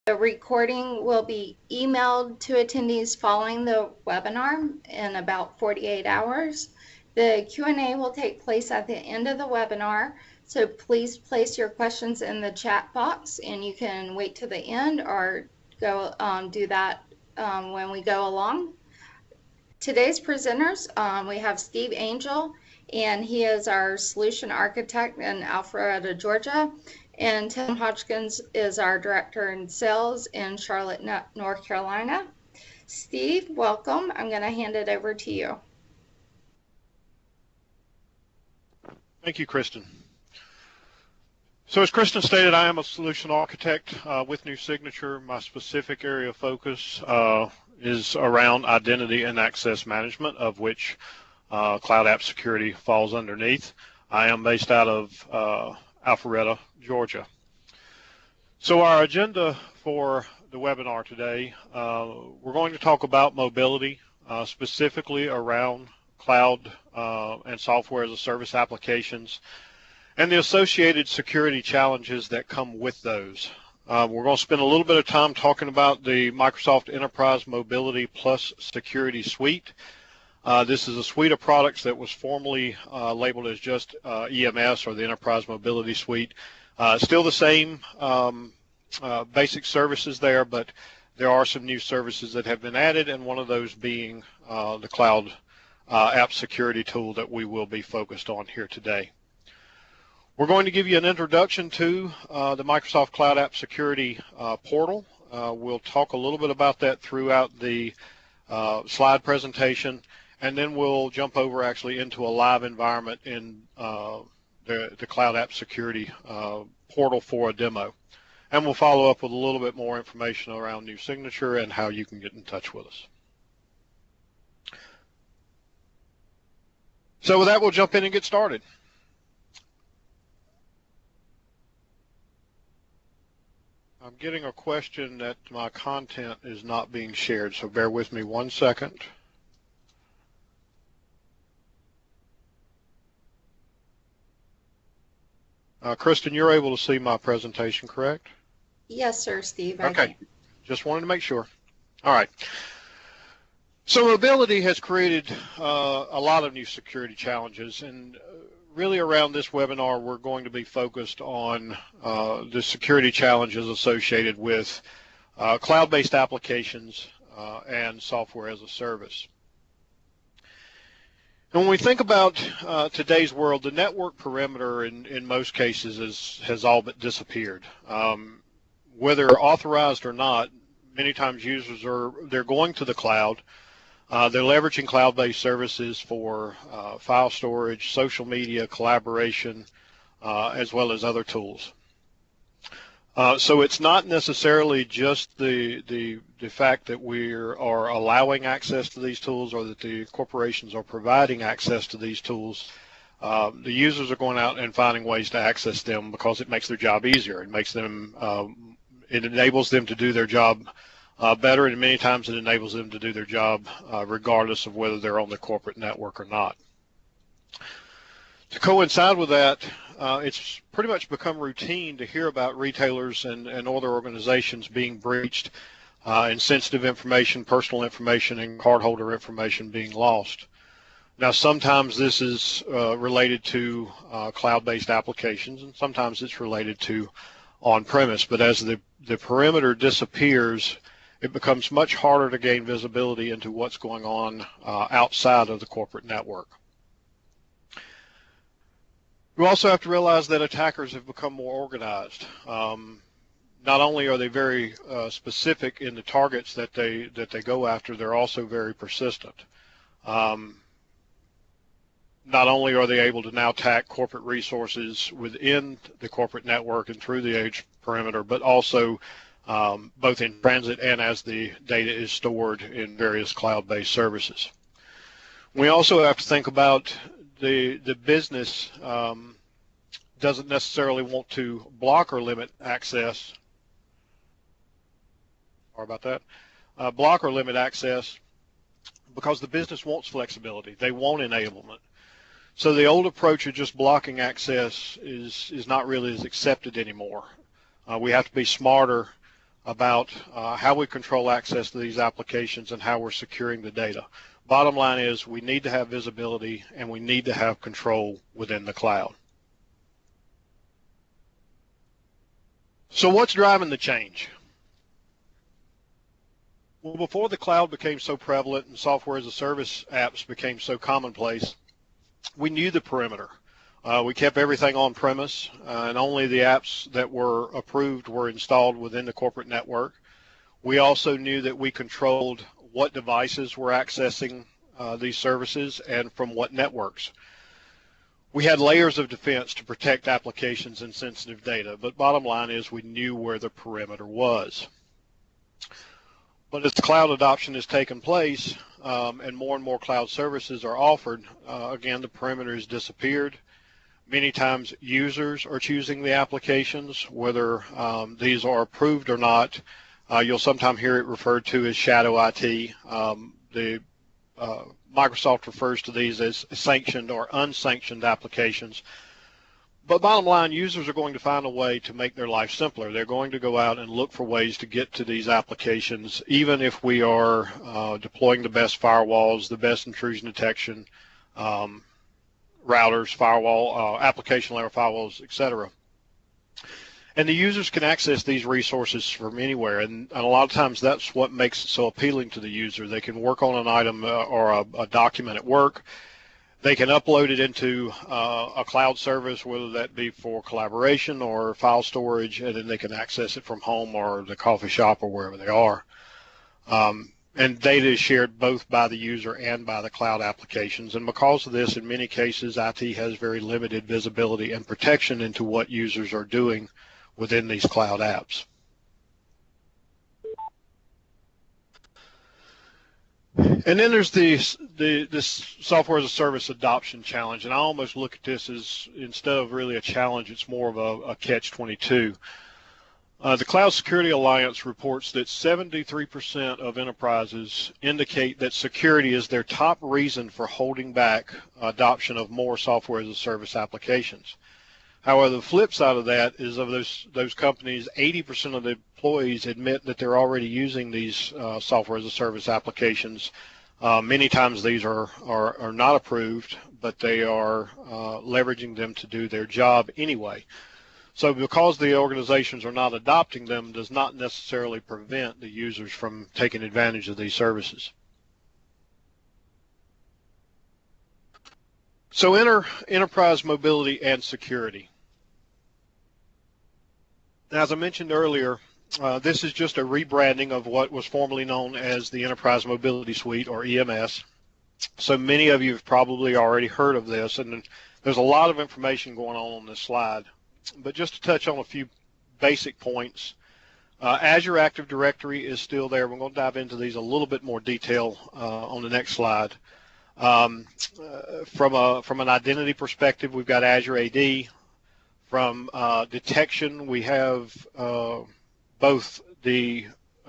The recording will be emailed to attendees following the webinar in about 48 hours. The Q&A will take place at the end of the webinar, so please place your questions in the chat box, and you can wait to the end or go do that when we go along. Today's presenters, we have Steve Angel, and he is our solution architect in Alpharetta, Georgia. And Tim Hodgkins is our director in sales in Charlotte, North Carolina. Steve, welcome. I'm going to hand it over to you. Thank you, Kristen. So as Kristen stated, I am a solution architect with New Signature. My specific area of focus is around identity and access management, of which cloud app security falls underneath. I am based out of Alpharetta, Georgia. So our agenda for the webinar today, we're going to talk about mobility, specifically around cloud and software as a service applications and the associated security challenges that come with those. We're going to spend a little bit of time talking about the Microsoft Enterprise Mobility Plus Security Suite. This is a suite of products that was formerly labeled as just EMS, or the Enterprise Mobility Suite. Still the same basic services there, but there are some new services that have been added, and one of those being the Cloud App Security tool that we will be focused on here today. We're going to give you an introduction to the Microsoft Cloud App Security portal. We'll talk a little bit about that throughout the slide presentation, and then we'll jump over actually into a live environment in the Cloud App Security portal for a demo. And we'll follow up with a little bit more information around New Signature and how you can get in touch with us. So with that, we'll jump in and get started. I'm getting a question that my content is not being shared, so bear with me 1 second. Kristen, you're able to see my presentation, correct? Yes, sir, Steve. Okay, just wanted to make sure. All right. So mobility has created a lot of new security challenges, and really around this webinar we're going to be focused on the security challenges associated with cloud-based applications and software as a service. And when we think about today's world, the network perimeter in most cases has all but disappeared. Whether authorized or not, many times users they're going to the cloud. They're leveraging cloud-based services for file storage, social media, collaboration, as well as other tools. So it's not necessarily just the fact that we are allowing access to these tools, or that the corporations are providing access to these tools. The users are going out and finding ways to access them because it makes their job easier. It makes them, it enables them to do their job better, and many times it enables them to do their job regardless of whether they're on the corporate network or not. To coincide with that, it's pretty much become routine to hear about retailers and other organizations being breached, and sensitive information, personal information, and cardholder information being lost. Now, sometimes this is related to cloud-based applications, and sometimes it's related to on-premise, but as the perimeter disappears, it becomes much harder to gain visibility into what's going on outside of the corporate network. We also have to realize that attackers have become more organized. Not only are they very specific in the targets that they go after, they're also very persistent. Not only are they able to now attack corporate resources within the corporate network and through the edge perimeter, but also both in transit and as the data is stored in various cloud-based services. We also have to think about the business doesn't necessarily want to block or limit access. Sorry about that. Block or limit access because the business wants flexibility. They want enablement. So the old approach of just blocking access is not really as accepted anymore. We have to be smarter about how we control access to these applications and how we're securing the data. Bottom line is we need to have visibility and we need to have control within the cloud. So what's driving the change? Well, before the cloud became so prevalent and software as a service apps became so commonplace, we knew the perimeter. We kept everything on premise, and only the apps that were approved were installed within the corporate network. We also knew that we controlled what devices were accessing these services and from what networks. We had layers of defense to protect applications and sensitive data, but bottom line is we knew where the perimeter was. But as the cloud adoption has taken place and more cloud services are offered, again, the perimeter has disappeared. Many times users are choosing the applications, whether these are approved or not. You'll sometimes hear it referred to as shadow IT. Microsoft refers to these as sanctioned or unsanctioned applications. But bottom line, users are going to find a way to make their life simpler. They're going to go out and look for ways to get to these applications, even if we are deploying the best firewalls, the best intrusion detection, routers, firewall, application layer firewalls, etc. And the users can access these resources from anywhere, and a lot of times that's what makes it so appealing to the user. They can work on an item or a document at work. They can upload it into a cloud service, whether that be for collaboration or file storage, and then they can access it from home or the coffee shop or wherever they are. And data is shared both by the user and by the cloud applications. And because of this, in many cases, IT has very limited visibility and protection into what users are doing within these cloud apps. And then there's this software as a service adoption challenge, and I almost look at this as, instead of really a challenge, it's more of a catch-22. The Cloud Security Alliance reports that 73% of enterprises indicate that security is their top reason for holding back adoption of more software as a service applications. However, the flip side of that is, of those companies, 80% of the employees admit that they're already using these software as a service applications. Many times these are not approved, but they are leveraging them to do their job anyway. So because the organizations are not adopting them does not necessarily prevent the users from taking advantage of these services. So enter enterprise mobility and security. Now, as I mentioned earlier, this is just a rebranding of what was formerly known as the Enterprise Mobility Suite, or EMS. So many of you have probably already heard of this, and there's a lot of information going on this slide. But just to touch on a few basic points, Azure Active Directory is still there. We're going to dive into these a little bit more detail on the next slide. From an identity perspective, we've got Azure AD. From detection, we have both the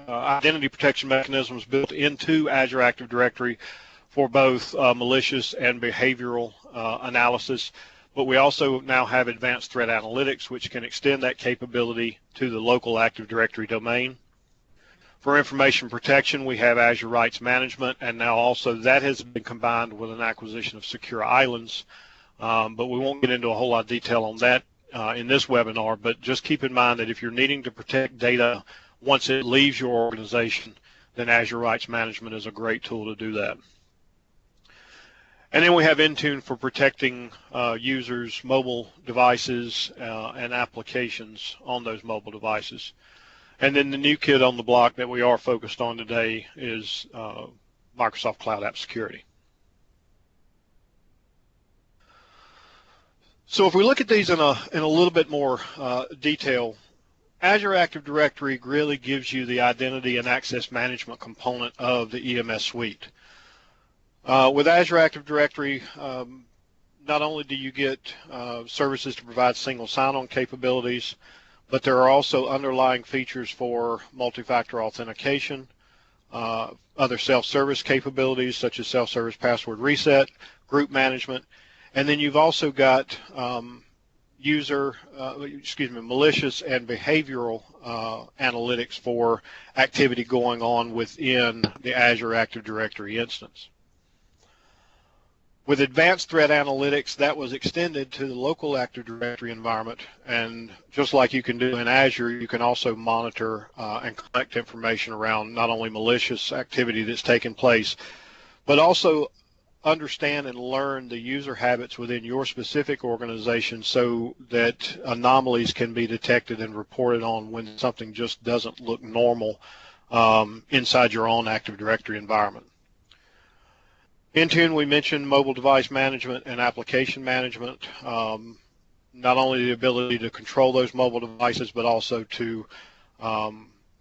identity protection mechanisms built into Azure Active Directory for both malicious and behavioral analysis, but we also now have advanced threat analytics, which can extend that capability to the local Active Directory domain. For information protection, we have Azure Rights Management, and now also that has been combined with an acquisition of Secure Islands, but we won't get into a whole lot of detail on that in this webinar, but just keep in mind that if you're needing to protect data once it leaves your organization, then Azure Rights Management is a great tool to do that. And then we have Intune for protecting users' mobile devices and applications on those mobile devices. And then the new kid on the block that we are focused on today is Microsoft Cloud App Security. So if we look at these in a little bit more detail, Azure Active Directory really gives you the identity and access management component of the EMS suite. With Azure Active Directory, not only do you get services to provide single sign-on capabilities, but there are also underlying features for multi-factor authentication, other self-service capabilities such as self-service password reset, group management, and then you've also got malicious and behavioral analytics for activity going on within the Azure Active Directory instance. With advanced threat analytics, that was extended to the local Active Directory environment, and just like you can do in Azure, you can also monitor and collect information around not only malicious activity that's taken place, but also understand and learn the user habits within your specific organization so that anomalies can be detected and reported on when something just doesn't look normal inside your own Active Directory environment. Intune, we mentioned mobile device management and application management, not only the ability to control those mobile devices, but also to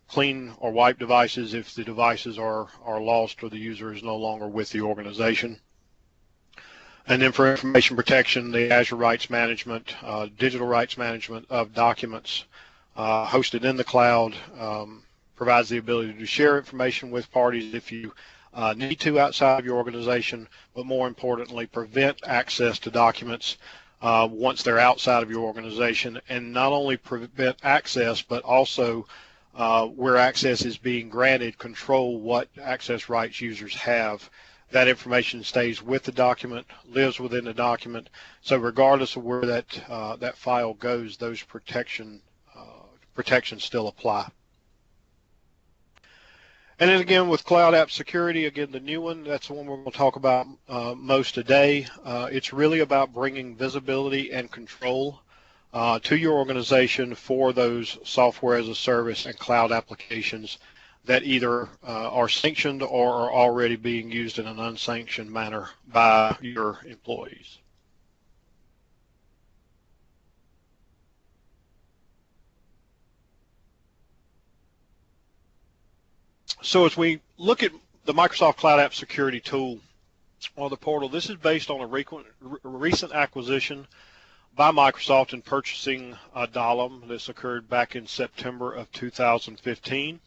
clean or wipe devices if the devices are lost or the user is no longer with the organization. And then for information protection, the Azure Rights Management, digital rights management of documents hosted in the cloud provides the ability to share information with parties if you need to outside of your organization, but more importantly, prevent access to documents once they're outside of your organization, and not only prevent access, but also where access is being granted, control what access rights users have. That information stays with the document, lives within the document, so regardless of where that file goes, those protections still apply. And then again, with Cloud App Security, again, the new one, that's the one we're going to talk about most today. It's really about bringing visibility and control to your organization for those software as a service and cloud applications that either are sanctioned or are already being used in an unsanctioned manner by your employees. So as we look at the Microsoft Cloud App Security tool or the portal, this is based on a recent acquisition by Microsoft in purchasing Dalem. This occurred back in September of 2015.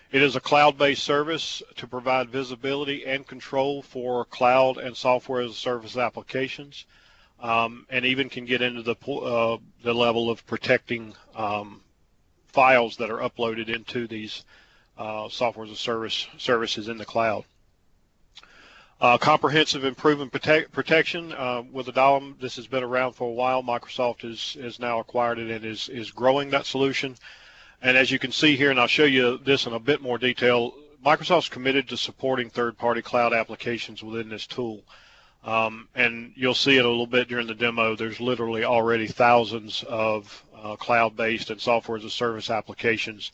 It is a cloud-based service to provide visibility and control for cloud and software as a service applications, and even can get into the level of protecting files that are uploaded into these software as a service services in the cloud. Comprehensive improvement protection with Dalem. This has been around for a while. Microsoft has now acquired it and is growing that solution. And as you can see here, and I'll show you this in a bit more detail, Microsoft's committed to supporting third-party cloud applications within this tool. And you'll see it a little bit during the demo. There's literally already thousands of cloud-based and software as a service applications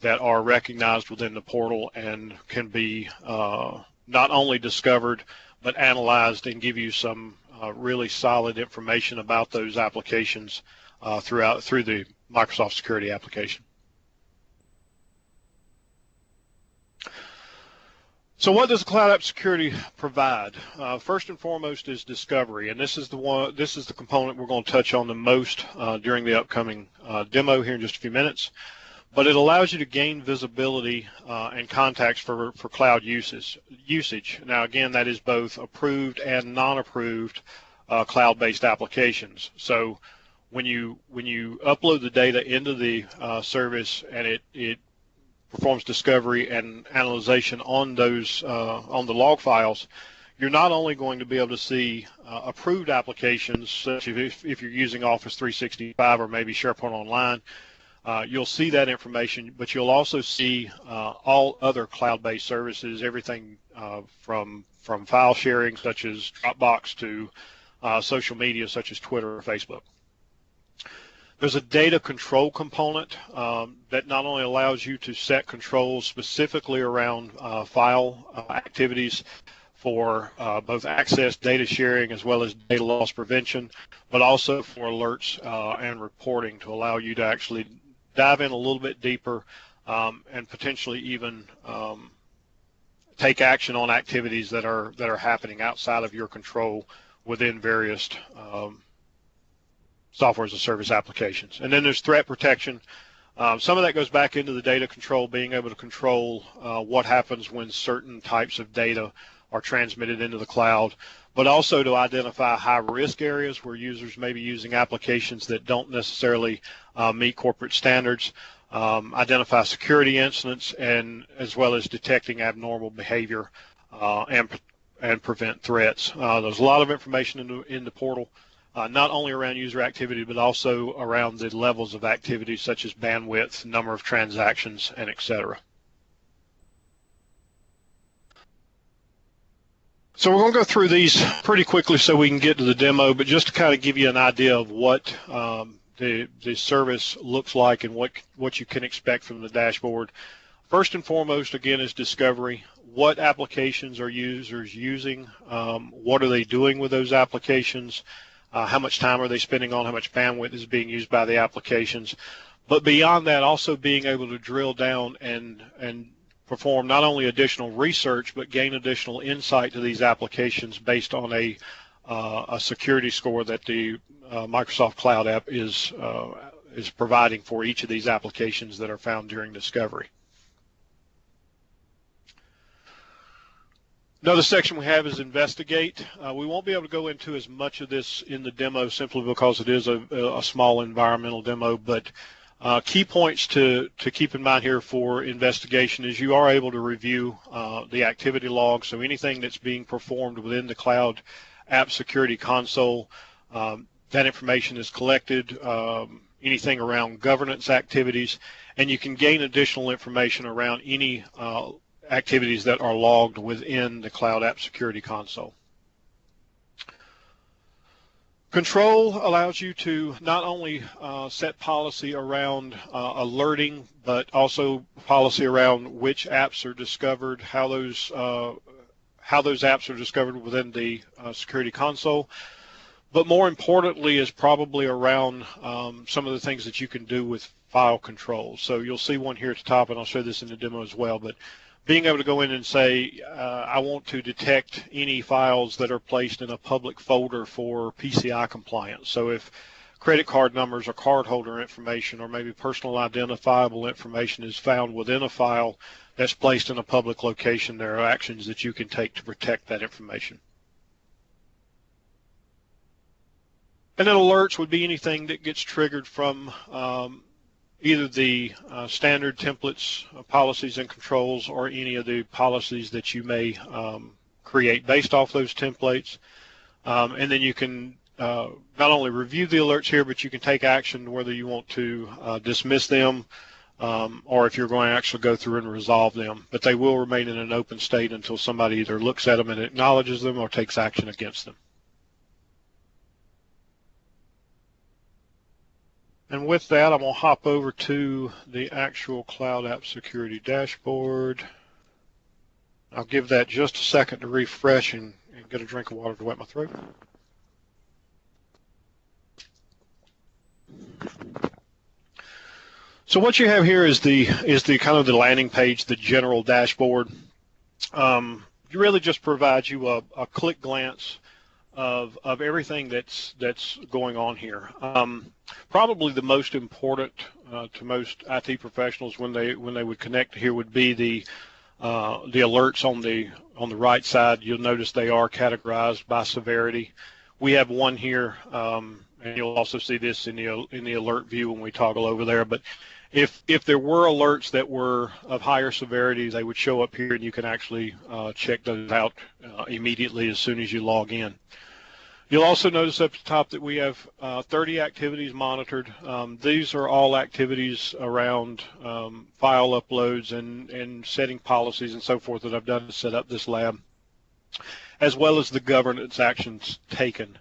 that are recognized within the portal and can be not only discovered but analyzed and give you some really solid information about those applications through the Microsoft Security application. So what does Cloud App Security provide? First and foremost is discovery, and this is the component we're going to touch on the most during the upcoming demo here in just a few minutes. But it allows you to gain visibility and context for cloud usage. Now, again, that is both approved and non-approved cloud-based applications. So when you upload the data into the service and it performs discovery and analyzation on those on the log files, you're not only going to be able to see approved applications, such as if you're using Office 365 or maybe SharePoint Online. You'll see that information, but you'll also see all other cloud-based services, everything from file sharing such as Dropbox to social media such as Twitter or Facebook. There's a data control component that not only allows you to set controls specifically around file activities for both access, data sharing, as well as data loss prevention, but also for alerts and reporting to allow you to actually dive in a little bit deeper and potentially even take action on activities that are happening outside of your control within various software as a service applications. And then there's threat protection. Some of that goes back into the data control, being able to control what happens when certain types of data are transmitted into the cloud, but also to identify high-risk areas where users may be using applications that don't necessarily meet corporate standards, identify security incidents, and as well as detecting abnormal behavior and prevent threats. There's a lot of information in the portal, not only around user activity, but also around the levels of activity such as bandwidth, number of transactions, and etc. So we're going to go through these pretty quickly so we can get to the demo, but just to kind of give you an idea of what the service looks like and what you can expect from the dashboard. First and foremost, again, is discovery. What applications are users using? What are they doing with those applications? How much time are they spending on? How much bandwidth is being used by the applications? But beyond that, also being able to drill down and perform not only additional research, but gain additional insight to these applications based on a security score that the Microsoft Cloud app is providing for each of these applications that are found during discovery. Another section we have is investigate. We won't be able to go into as much of this in the demo simply because it is a small environmental demo, but key points to keep in mind here for investigation is you are able to review the activity log, so anything that's being performed within the Cloud App Security Console, that information is collected, anything around governance activities, and you can gain additional information around any activities that are logged within the Cloud App Security Console. Control allows you to not only set policy around alerting, but also policy around which apps are discovered, how those apps are discovered within the Security Console. But more importantly is probably around some of the things that you can do with file controls. So you'll see one here at the top, and I'll show this in the demo as well. But being able to go in and say, I want to detect any files that are placed in a public folder for PCI compliance. So if credit card numbers or cardholder information or maybe personal identifiable information is found within a file that's placed in a public location, there are actions that you can take to protect that information. And then alerts would be anything that gets triggered from either the standard templates, policies and controls, or any of the policies that you may create based off those templates. And then you can not only review the alerts here, but you can take action whether you want to dismiss them or if you're going to actually go through and resolve them. But they will remain in an open state until somebody either looks at them and acknowledges them or takes action against them. And with that, I'm going to hop over to the actual Cloud App Security dashboard. I'll give that just a second to refresh and get a drink of water to wet my throat. So what you have here is the kind of the landing page, the general dashboard. It really just provides you a quick glance of everything that's going on here. Probably the most important to most IT professionals when they would connect here would be the alerts on the right side. You'll notice they are categorized by severity. We have one here, and you'll also see this in the alert view when we toggle over there. But if there were alerts that were of higher severity, they would show up here, and you can actually check those out immediately as soon as you log in. You'll also notice up at the top that we have 30 activities monitored. These are all activities around file uploads and setting policies and so forth that I've done to set up this lab, as well as the governance actions taken.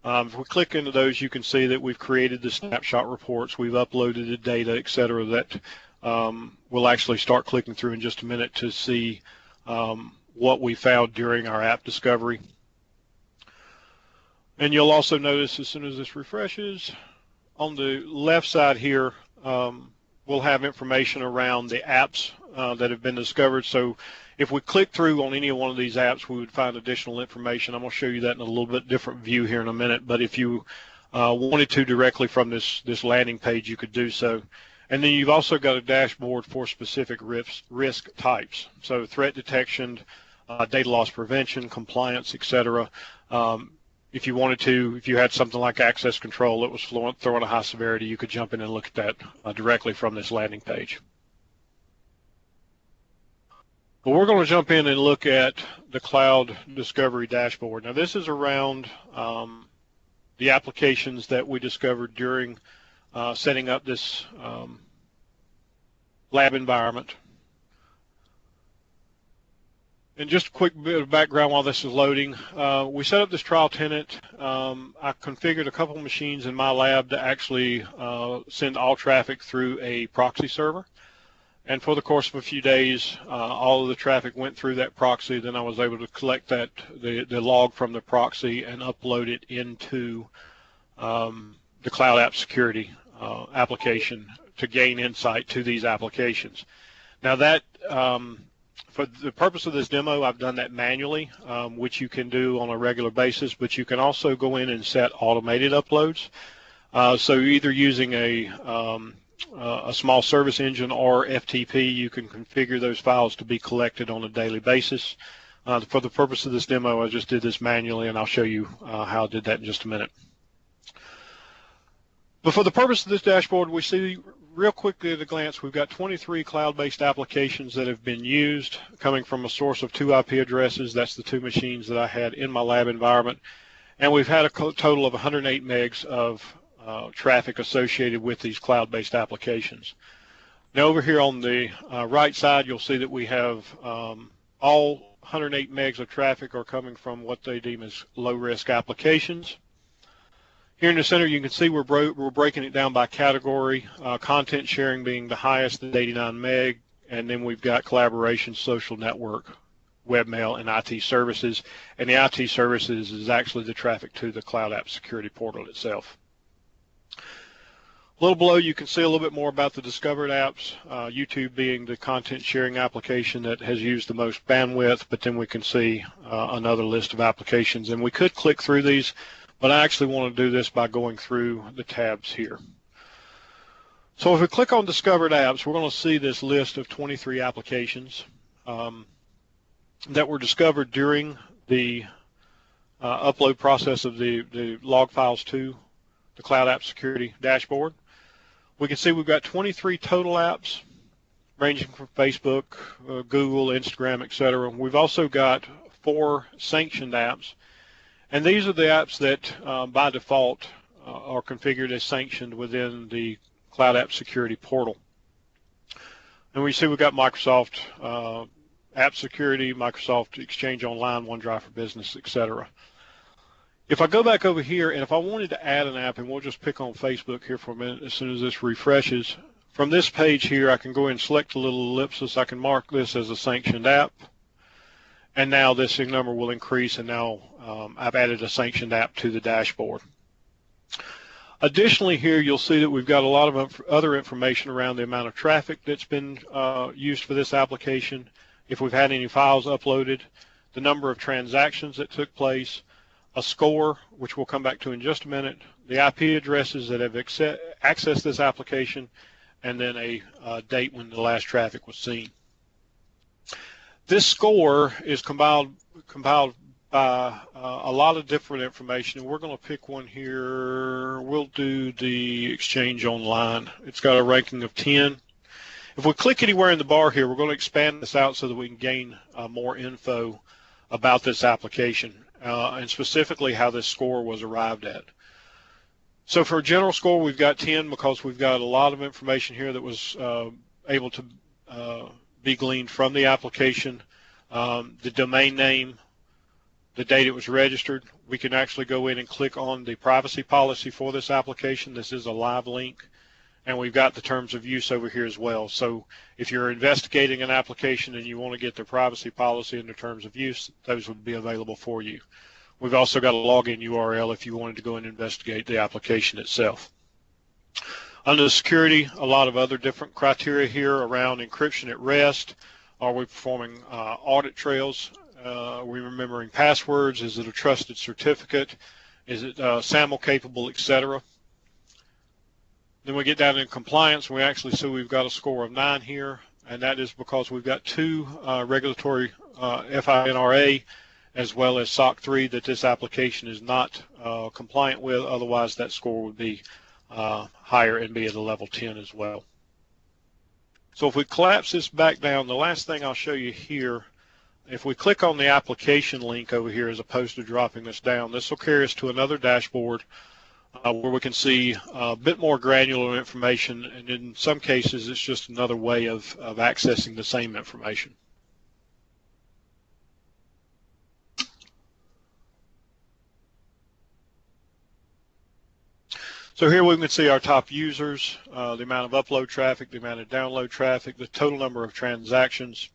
If we click into those, you can see that we've created the snapshot reports, we've uploaded the data, etc. that we'll actually start clicking through in just a minute to see what we found during our app discovery. And you'll also notice as soon as this refreshes, on the left side here, we'll have information around the apps that have been discovered. So if we click through on any one of these apps, we would find additional information. I'm going to show you that in a little bit different view here in a minute. But if you wanted to directly from this landing page, you could do so. And then you've also got a dashboard for specific risk types. So threat detection, data loss prevention, compliance, etc. If you wanted to, if you had something like access control that was throwing a high severity, you could jump in and look at that directly from this landing page. But we're going to jump in and look at the Cloud Discovery Dashboard. Now this is around the applications that we discovered during setting up this lab environment. And just a quick bit of background while this is loading. We set up this trial tenant. I configured a couple of machines in my lab to actually send all traffic through a proxy server. And for the course of a few days, all of the traffic went through that proxy. Then I was able to collect the log from the proxy and upload it into the Cloud App Security application to gain insight to these applications. Now that, for the purpose of this demo, I've done that manually, which you can do on a regular basis, but you can also go in and set automated uploads. So either using a small service engine or FTP, you can configure those files to be collected on a daily basis. For the purpose of this demo, I just did this manually, and I'll show you how I did that in just a minute. But for the purpose of this dashboard, we see real quickly at a glance, we've got 23 cloud-based applications that have been used, coming from a source of 2 IP addresses. That's the 2 machines that I had in my lab environment. And we've had a total of 108 megs of traffic associated with these cloud-based applications. Now over here on the right side, you'll see that we have all 108 megs of traffic are coming from what they deem as low-risk applications. Here in the center, you can see we're breaking it down by category, content sharing being the highest at 89 meg, and then we've got collaboration, social network, webmail, and IT services. And the IT services is actually the traffic to the Cloud App Security portal itself. A little below, you can see a little bit more about the discovered apps, YouTube being the content sharing application that has used the most bandwidth, but then we can see another list of applications. And we could click through these, but I actually want to do this by going through the tabs here. So if we click on Discovered Apps, we're going to see this list of 23 applications that were discovered during the upload process of the log files to the Cloud App Security Dashboard. We can see we've got 23 total apps ranging from Facebook, Google, Instagram, etc. We've also got 4 sanctioned apps. And these are the apps that by default are configured as sanctioned within the Cloud App Security portal. And we see we've got Microsoft App Security, Microsoft Exchange Online, OneDrive for Business, etc. If I go back over here, and if I wanted to add an app, and we'll just pick on Facebook here for a minute as soon as this refreshes, from this page here I can go and select a little ellipsis. I can mark this as a sanctioned app. And now this number will increase, and now I've added a sanctioned app to the dashboard. Additionally, here you'll see that we've got a lot of other information around the amount of traffic that's been used for this application, if we've had any files uploaded, the number of transactions that took place, a score, which we'll come back to in just a minute, the IP addresses that have accessed this application, and then a date when the last traffic was seen. This score is compiled by a lot of different information, and we're going to pick one here. We'll do the Exchange Online. It's got a ranking of 10. If we click anywhere in the bar here, we're going to expand this out so that we can gain more info about this application, and specifically how this score was arrived at. So for a general score, we've got 10 because we've got a lot of information here that was able to be gleaned from the application, the domain name, the date it was registered. We can actually go in and click on the privacy policy for this application. This is a live link, and we've got the terms of use over here as well. So if you're investigating an application and you want to get their privacy policy and the terms of use, those would be available for you. We've also got a login URL if you wanted to go and investigate the application itself. Under the security, a lot of other different criteria here around encryption at rest. Are we performing audit trails? Are we remembering passwords? Is it a trusted certificate? Is it SAML capable, etc.? Then we get down in compliance, and we actually see we've got a score of 9 here, and that is because we've got two regulatory FINRA as well as SOC 3 that this application is not compliant with. Otherwise, that score would be higher and be at a level 10 as well. So if we collapse this back down, the last thing I'll show you here, if we click on the application link over here as opposed to dropping this down, this will carry us to another dashboard where we can see a bit more granular information, and in some cases it's just another way of accessing the same information. So here we can see our top users, the amount of upload traffic, the amount of download traffic, the total number of transactions,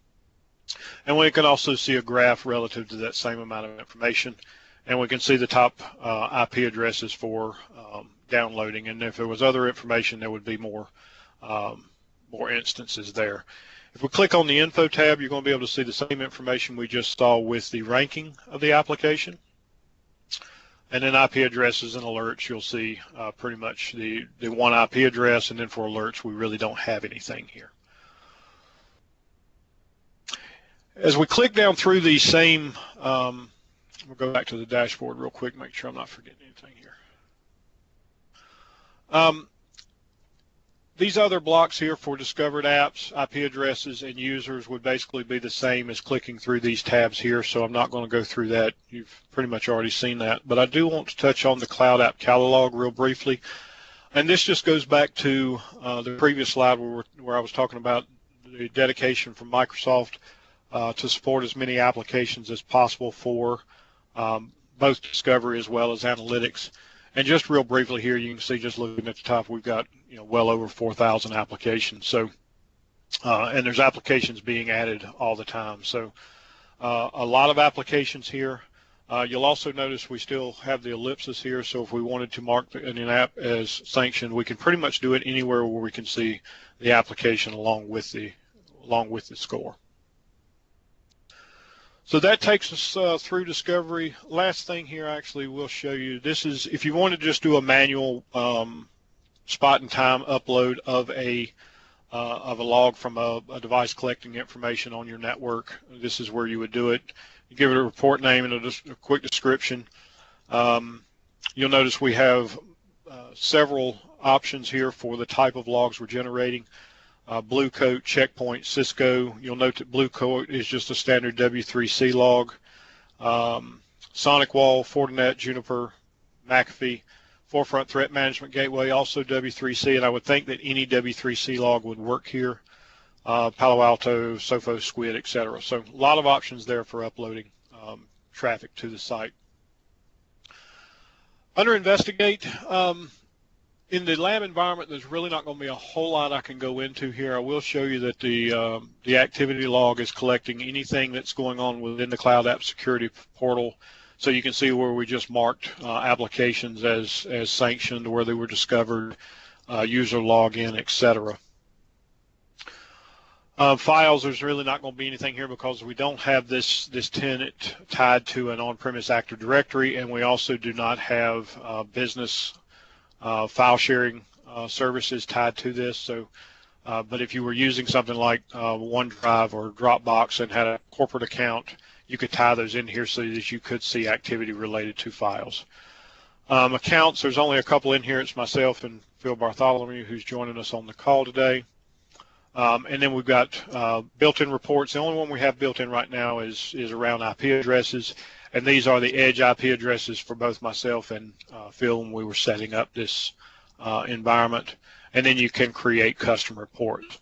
and we can also see a graph relative to that same amount of information, and we can see the top IP addresses for downloading, and if there was other information there would be more instances there. If we click on the info tab, you're going to be able to see the same information we just saw with the ranking of the application. And then IP addresses and alerts, you'll see pretty much the one IP address, and then for alerts, we really don't have anything here. As we click down through these same, we'll go back to the dashboard real quick, make sure I'm not forgetting anything here. These other blocks here for discovered apps, IP addresses, and users would basically be the same as clicking through these tabs here, so I'm not going to go through that. You've pretty much already seen that. But I do want to touch on the Cloud App Catalog real briefly. And this just goes back to the previous slide where I was talking about the dedication from Microsoft to support as many applications as possible for both discovery as well as analytics. And just real briefly here, you can see just looking at the top, we've got well over 4,000 applications. So, and there's applications being added all the time. So, a lot of applications here. You'll also notice we still have the ellipsis here. So, if we wanted to mark an app as sanctioned, we can pretty much do it anywhere where we can see the application along with the score. So that takes us through discovery. Last thing here, actually, we'll show you. This is if you want to just do a manual spot and time upload of a log from a device collecting information on your network. This is where you would do it. You give it a report name and a quick description. You'll notice we have several options here for the type of logs we're generating. Blue Coat, Checkpoint, Cisco. You'll note that Blue Coat is just a standard W3C log. SonicWall, Fortinet, Juniper, McAfee, Forefront Threat Management Gateway, also W3C, and I would think that any W3C log would work here. Palo Alto, Sophos, Squid, etc. So a lot of options there for uploading traffic to the site. Under Investigate, in the lab environment, there's really not going to be a whole lot I can go into here. I will show you that the activity log is collecting anything that's going on within the Cloud App Security portal. So you can see where we just marked applications as sanctioned, where they were discovered, user login, etc. Files, there's really not going to be anything here because we don't have this tenant tied to an on-premise Active Directory, and we also do not have business file sharing services tied to this. So, but if you were using something like OneDrive or Dropbox and had a corporate account, you could tie those in here so that you could see activity related to files. Accounts, there's only a couple in here. It's myself and Phil Bartholomew who's joining us on the call today. And then we've got built-in reports. The only one we have built in right now is around IP addresses. And these are the edge IP addresses for both myself and Phil when we were setting up this environment. And then you can create custom reports.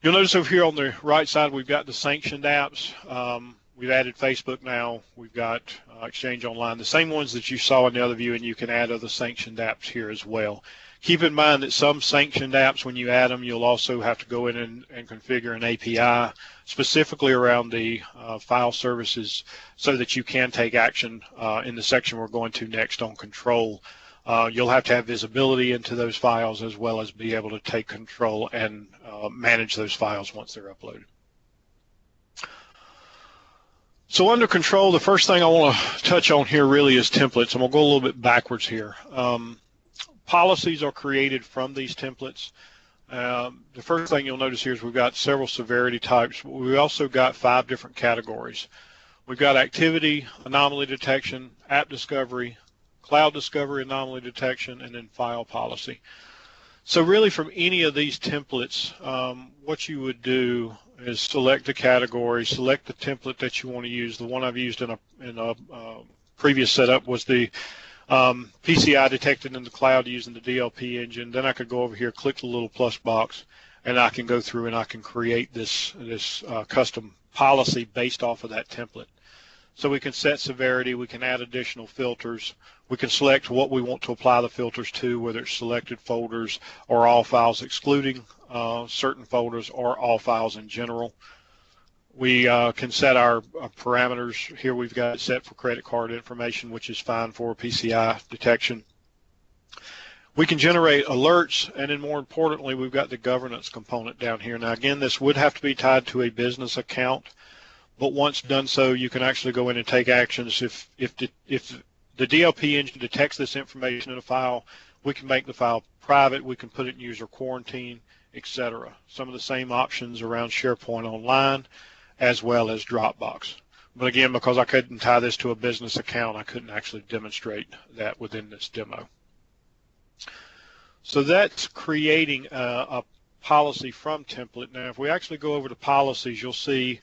You'll notice over here on the right side, we've got the sanctioned apps. We've added Facebook now. We've got Exchange Online, the same ones that you saw in the other view, and you can add other sanctioned apps here as well. Keep in mind that some sanctioned apps, when you add them, you'll also have to go in and configure an API specifically around the file services so that you can take action in the section we're going to next on control. You'll have to have visibility into those files as well as be able to take control and manage those files once they're uploaded. So under control, the first thing I want to touch on here really is templates. I'm going to go a little bit backwards here. Policies are created from these templates, The first thing you'll notice here is we've got several severity types, but we've also got 5 different categories. We've got activity, anomaly detection, app discovery, cloud discovery, anomaly detection, and then file policy. So really from any of these templates, what you would do is select the category, select the template that you want to use. The one I've used in a previous setup was the PCI detected in the cloud using the DLP engine. Then I could go over here, click the little plus box, and I can go through and I can create this custom policy based off of that template. So we can set severity, we can add additional filters, we can select what we want to apply the filters to, whether it's selected folders or all files excluding certain folders or all files in general. We can set our parameters. Here we've got it set for credit card information, which is fine for PCI detection. We can generate alerts, and then more importantly, we've got the governance component down here. Now again, this would have to be tied to a business account, but once done so, you can actually go in and take actions. If the DLP engine detects this information in a file, we can make the file private, we can put it in user quarantine, etc. Some of the same options around SharePoint Online as well as Dropbox. But again, because I couldn't tie this to a business account, I couldn't actually demonstrate that within this demo. So that's creating a policy from template. Now, if we actually go over to policies, you'll see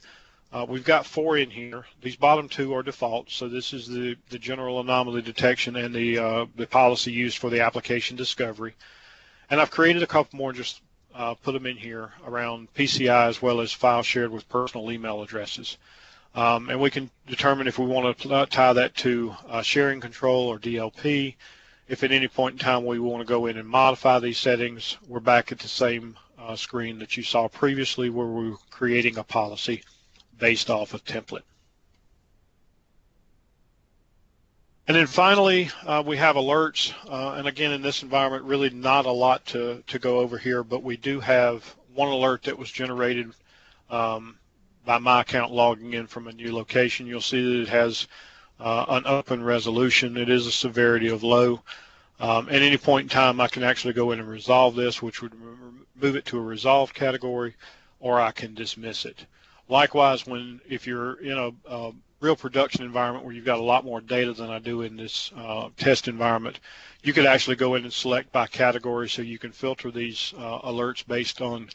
we've got 4 in here. These bottom 2 are default, so this is the general anomaly detection and the policy used for the application discovery. And I've created a couple more, just put them in here around PCI as well as files shared with personal email addresses. And we can determine if we want to tie that to sharing control or DLP. If at any point in time we want to go in and modify these settings, we're back at the same screen that you saw previously where we were creating a policy based off a template. And then finally, we have alerts. And again, in this environment, really not a lot to go over here, but we do have one alert that was generated by my account logging in from a new location. You'll see that it has an open resolution. It is a severity of low. At any point in time, I can actually go in and resolve this, which would move it to a resolved category, or I can dismiss it. Likewise, if you're in a real production environment where you've got a lot more data than I do in this test environment, you could actually go in and select by category, so you can filter these alerts based on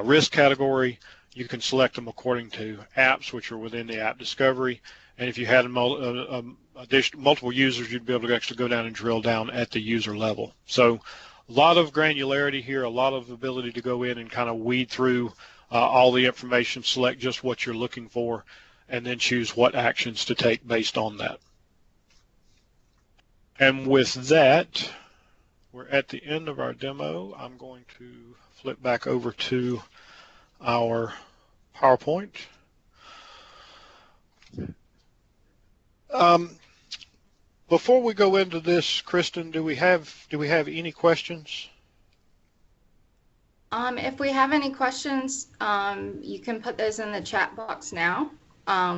risk category. You can select them according to apps, which are within the app discovery. And if you had multiple users, you'd be able to actually go down and drill down at the user level. So a lot of granularity here, a lot of ability to go in and kind of weed through all the information, select just what you're looking for, and then choose what actions to take based on that. And with that, we're at the end of our demo. I'm going to flip back over to our PowerPoint. Before we go into this, Kristen, do we have any questions? If we have any questions, you can put those in the chat box now.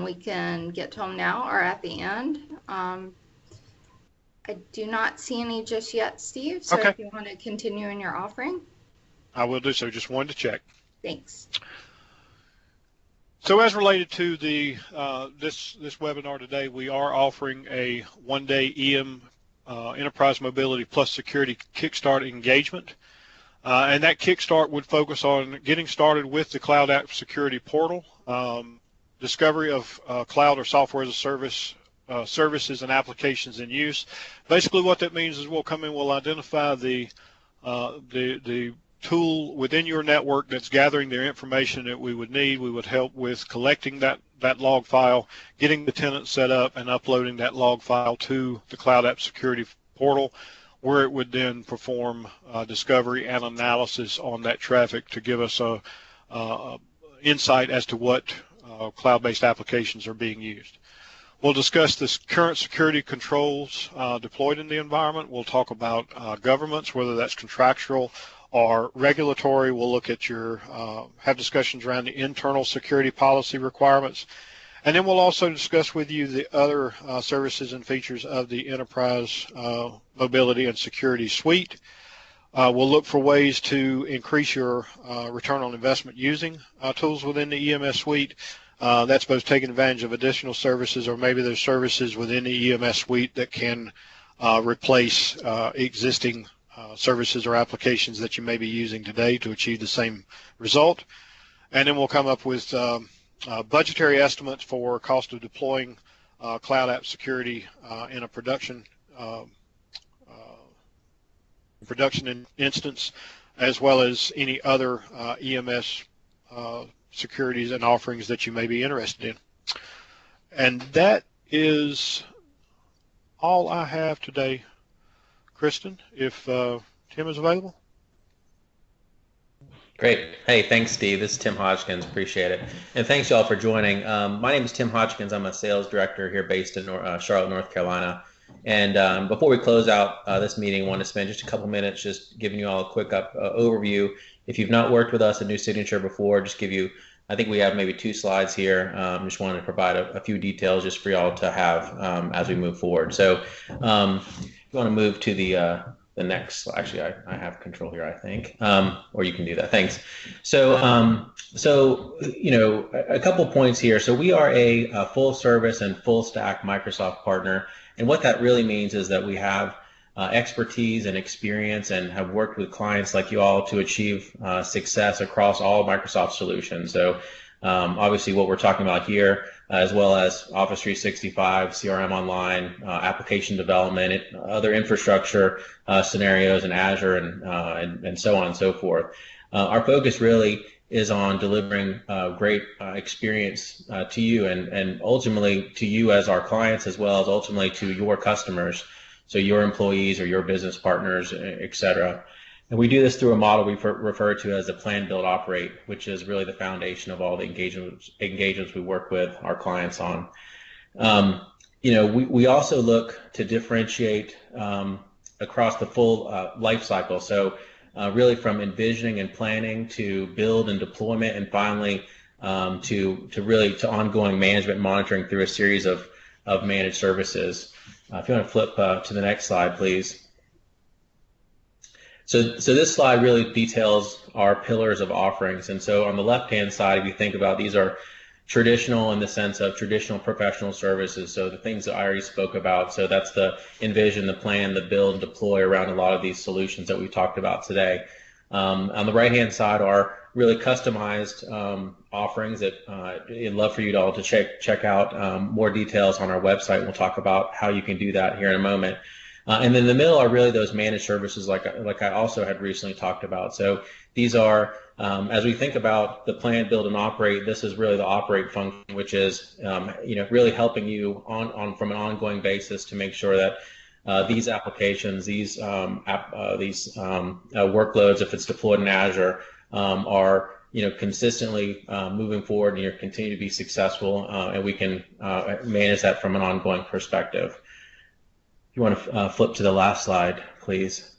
We can get to them now or at the end. I do not see any just yet, Steve, so okay. If you want to continue in your offering. I will do so. Just wanted to check. Thanks. So as related to the this webinar today, we are offering a one-day EM Enterprise Mobility Plus Security Kickstart engagement. And that Kickstart would focus on getting started with the Cloud App Security Portal, discovery of cloud or software as a service, services and applications in use. Basically what that means is we'll come in, we'll identify the tool within your network that's gathering their information that we would need. We would help with collecting that log file, getting the tenant set up, and uploading that log file to the Cloud App Security Portal, where it would then perform discovery and analysis on that traffic to give us a insight as to what cloud-based applications are being used. We'll discuss the current security controls deployed in the environment. We'll talk about governments, whether that's contractual or regulatory. We'll look at have discussions around the internal security policy requirements. And then we'll also discuss with you the other services and features of the Enterprise Mobility and Security Suite. We'll look for ways to increase your return on investment using tools within the EMS suite. That's both taking advantage of additional services, or maybe there's services within the EMS suite that can replace existing services or applications that you may be using today to achieve the same result. And then we'll come up with budgetary estimates for cost of deploying cloud app security in a production instance, as well as any other EMS securities and offerings that you may be interested in. And that is all I have today, Kristen, if Tim is available. Great. Hey, thanks, Steve. This is Tim Hodgkins. Appreciate it. And thanks, y'all, for joining. My name is Tim Hodgkins. I'm a sales director here based in Charlotte, North Carolina. And before we close out this meeting, I want to spend just a couple minutes just giving you all a quick overview. If you've not worked with us at New Signature before, just give you, I think we have maybe 2 slides here. Just wanted to provide a few details just for y'all to have as we move forward. So if you want to move to the next, actually, I have control here, I think, or you can do that. Thanks. So, you know, a couple points here. So we are a full service and full stack Microsoft partner. And what that really means is that we have expertise and experience and have worked with clients like you all to achieve success across all Microsoft solutions. So obviously what we're talking about here, as well as Office 365, CRM Online, application development, other infrastructure scenarios in Azure, and so on and so forth. Our focus really is on delivering great experience to you and ultimately to you as our clients, as well as ultimately to your customers, so your employees or your business partners, et cetera. And we do this through a model we refer to as the plan, build, operate, which is really the foundation of all the engagements we work with our clients on. You know, we also look to differentiate across the full life cycle. So really from envisioning and planning to build and deployment, and finally to ongoing management and monitoring through a series of managed services. If you want to flip to the next slide, please. So this slide really details our pillars of offerings. And so on the left-hand side, if you think about, these are traditional in the sense of traditional professional services. So the things that I already spoke about. So that's the envision, the plan, the build, deploy around a lot of these solutions that we talked about today. On the right-hand side are really customized offerings that I'd love for you all to check out more details on our website. We'll talk about how you can do that here in a moment. And then in the middle are really those managed services like I also had recently talked about. So these are, as we think about the plan, build, and operate, this is really the operate function, which is you know, really helping you from an ongoing basis to make sure that these applications, these workloads, if it's deployed in Azure, are, you know, consistently moving forward, and you continue to be successful, and we can manage that from an ongoing perspective. If you want to flip to the last slide, please.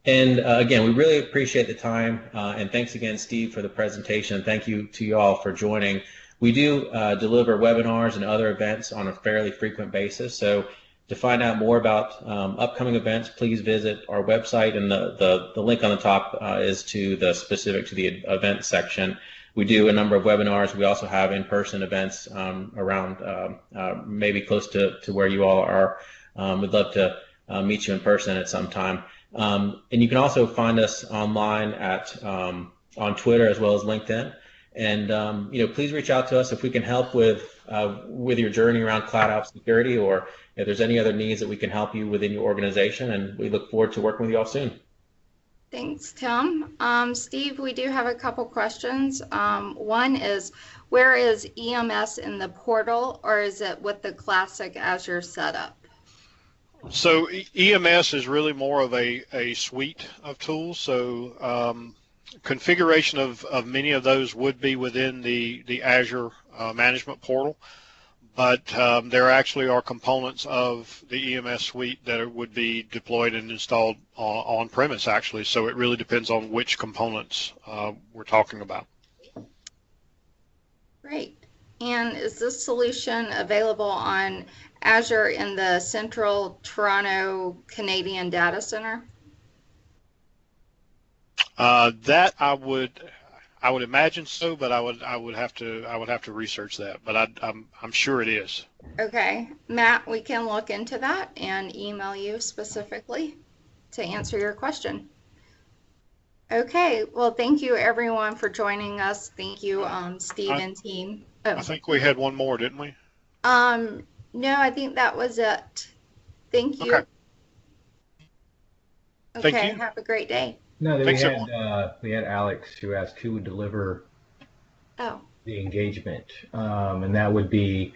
And again, we really appreciate the time, and thanks again, Steve, for the presentation. Thank you to you all for joining. We do deliver webinars and other events on a fairly frequent basis. So to find out more about upcoming events, please visit our website, and the link on the top is to the specific to the event section. We do a number of webinars. We also have in-person events around maybe close to where you all are. We'd love to meet you in person at some time. And you can also find us online at on Twitter as well as LinkedIn. And you know, please reach out to us if we can help with your journey around cloud app security, or if there's any other needs that we can help you within your organization. And we look forward to working with you all soon. Thanks, Tim. Steve, we do have a couple questions. One is, where is EMS in the portal, or is it with the classic Azure setup? So EMS is really more of a suite of tools. So configuration of many of those would be within the Azure management portal, but there actually are components of the EMS suite that would be deployed and installed on premise, actually. So it really depends on which components we're talking about. Great. And is this solution available on Azure in the Central Toronto Canadian Data Center? That I would imagine so, but I would have to research that. But I'm sure it is. Okay, Matt, we can look into that and email you specifically to answer your question. Okay, well, thank you everyone for joining us. Thank you, Steve I, and team. I Oh, think we had one more, didn't we? no, I think that was it. Thank Okay. you. Thank Okay, you. have a great day. No, Thanks, everyone. we had Alex who asked who would deliver Oh, the engagement, and that would be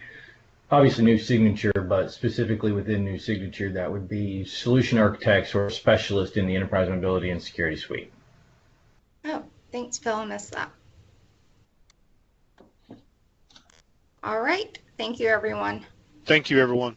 obviously New Signature, but specifically within New Signature, that would be solution architects or specialists in the enterprise mobility and security suite. oh, thanks, Phil. I missed that. All right, thank you, everyone. Thank you, everyone.